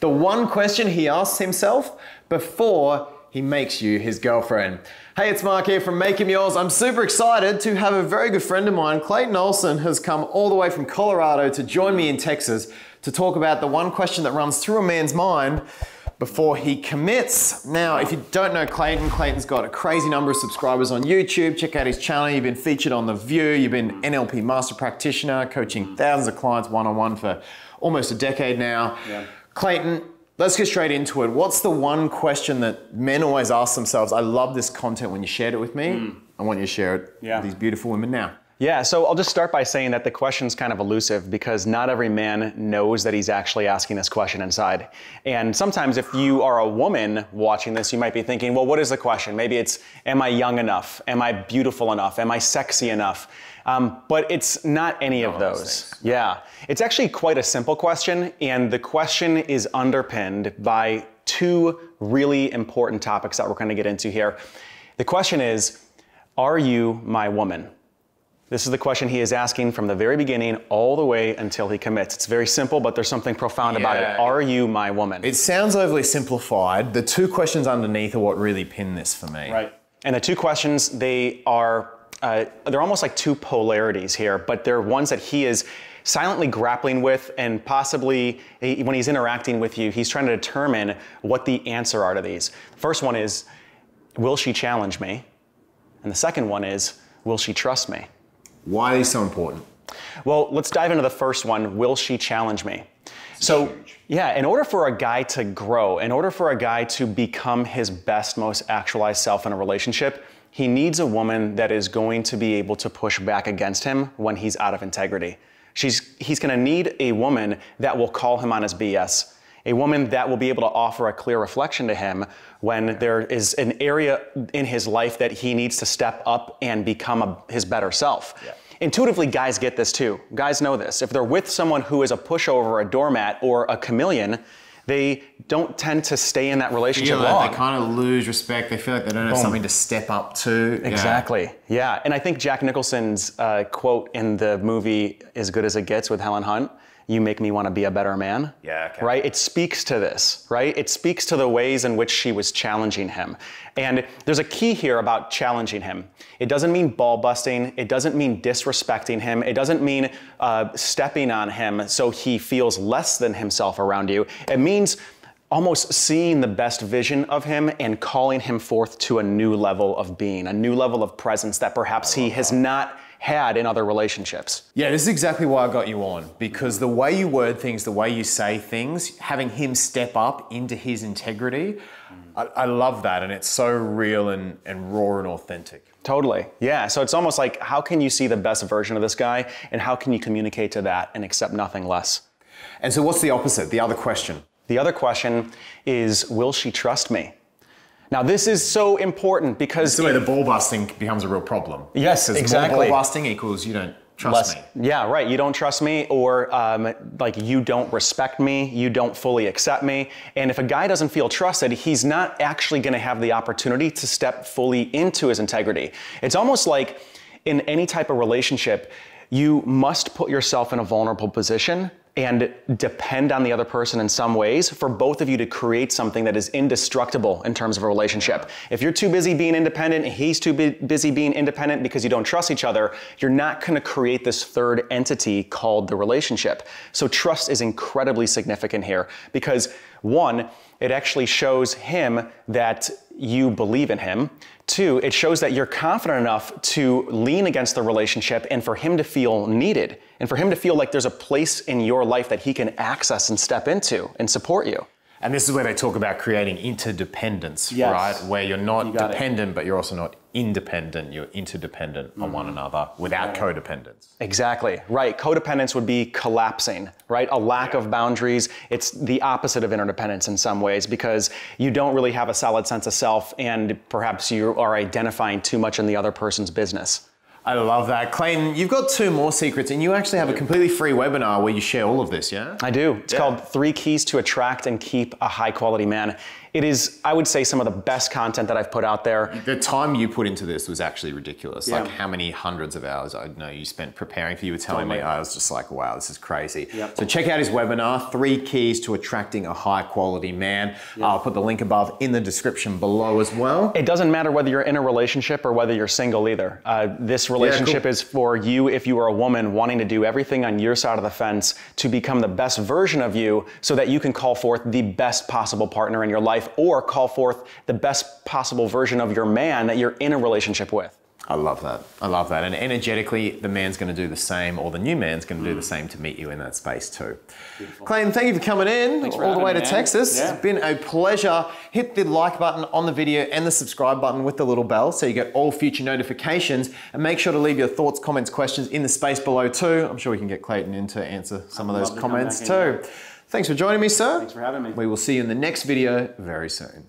The one question he asks himself before he makes you his girlfriend. Hey, it's Mark here from Make 'Em Yours. I'm super excited to have a very good friend of mine, Clayton Olson, has come all the way from Colorado to join me in Texas to talk about the one question that runs through a man's mind before he commits. Now, if you don't know Clayton, Clayton's got a crazy number of subscribers on YouTube. Check out his channel. You've been featured on The View. You've been NLP master practitioner, coaching thousands of clients one-on-one for almost a decade now. Yeah. Clayton, let's get straight into it. What's the one question that men always ask themselves? I love this content when you shared it with me. I want you to share it with these beautiful women now. Yeah, so I'll just start by saying that the question's kind of elusive because not every man knows that he's actually asking this question inside. And sometimes if you are a woman watching this, you might be thinking, well, what is the question? Maybe it's, am I young enough? Am I beautiful enough? Am I sexy enough? But it's not any of those. Yeah, it's actually quite a simple question, and the question is underpinned by two really important topics that we're going to get into here. The question is, are you my woman? This is the question he is asking from the very beginning all the way until he commits. It's very simple, but there's something profound about it. Are you my woman? It sounds overly simplified. The two questions underneath are what really pin this for me. Right. And the two questions, they're almost like two polarities here, but they're ones that he is silently grappling with, and possibly when he's interacting with you, he's trying to determine what the answer are to these. The first one is, will she challenge me? And the second one is, will she trust me? Why are these so important? Well, let's dive into the first one. Will she challenge me? So, yeah, in order for a guy to grow, in order for a guy to become his best, most actualized self in a relationship, he needs a woman that is going to be able to push back against him when he's out of integrity. He's going to need a woman that will call him on his BS. A woman that will be able to offer a clear reflection to him when there is an area in his life that he needs to step up and become his better self. Yeah. Intuitively, guys get this too. Guys know this. If they're with someone who is a pushover, a doormat, or a chameleon, they don't tend to stay in that relationship long. They kind of lose respect. They feel like they don't have something to step up to. Exactly. Yeah. And I think Jack Nicholson's quote in the movie As Good as It Gets with Helen Hunt, you make me want to be a better man. Yeah, okay. Right? It speaks to this, right? It speaks to the ways in which she was challenging him. And there's a key here about challenging him. It doesn't mean ball busting. It doesn't mean disrespecting him. It doesn't mean stepping on him so he feels less than himself around you. It means almost seeing the best vision of him and calling him forth to a new level of being, a new level of presence that perhaps he has not had in other relationships. Yeah, this is exactly why I got you on, because the way you word things, the way you say things, having him step up into his integrity, I love that, and it's so real and raw and authentic. Totally, yeah. So it's almost like, how can you see the best version of this guy, and how can you communicate to that and accept nothing less? And so what's the opposite, the other question? The other question is, will she trust me? Now, this is so important because... It's the way the ball busting becomes a real problem. Yes, exactly. More ball busting equals you don't trust me. Yeah, right. You don't trust me, or like you don't respect me, you don't fully accept me. And if a guy doesn't feel trusted, he's not actually going to have the opportunity to step fully into his integrity. It's almost like in any type of relationship, you must put yourself in a vulnerable position and depend on the other person in some ways for both of you to create something that is indestructible in terms of a relationship. If you're too busy being independent and he's too busy being independent because you don't trust each other, you're not going to create this third entity called the relationship. So trust is incredibly significant here because, one, it actually shows him that you believe in him. Two, it shows that you're confident enough to lean against the relationship and for him to feel needed and for him to feel like there's a place in your life that he can access and step into and support you. And this is where they talk about creating interdependence, right? Where you're not dependent, but you're also not independent. You're interdependent on one another without codependence. Exactly, right. Codependence would be collapsing, right? A lack of boundaries. It's the opposite of interdependence in some ways because you don't really have a solid sense of self and perhaps you are identifying too much in the other person's business. I love that. Clayton, you've got 2 more secrets and you actually have a completely free webinar where you share all of this, yeah? I do. It's called 3 Keys to Attract and Keep a High Quality Man. It is, I would say, some of the best content that I've put out there. The time you put into this was actually ridiculous. Like how many hundreds of hours I know you spent preparing for you were telling me. I was just like, wow, this is crazy. So check out his webinar, 3 Keys to Attracting a High Quality Man. I'll put the link above in the description below as well. It doesn't matter whether you're in a relationship or whether you're single either. This relationship is for you if you are a woman wanting to do everything on your side of the fence to become the best version of you so that you can call forth the best possible partner in your life or call forth the best possible version of your man that you're in a relationship with. I love that. I love that. And energetically, the man's going to do the same, or the new man's going to do the same to meet you in that space too. Beautiful. Clayton, thank you for coming in all the way to Texas. It's been a pleasure. Hit the like button on the video and the subscribe button with the little bell so you get all future notifications. And make sure to leave your thoughts, comments, questions in the space below too. I'm sure we can get Clayton in to answer some of those comments too. Thanks for joining me, sir. Thanks for having me. We will see you in the next video very soon.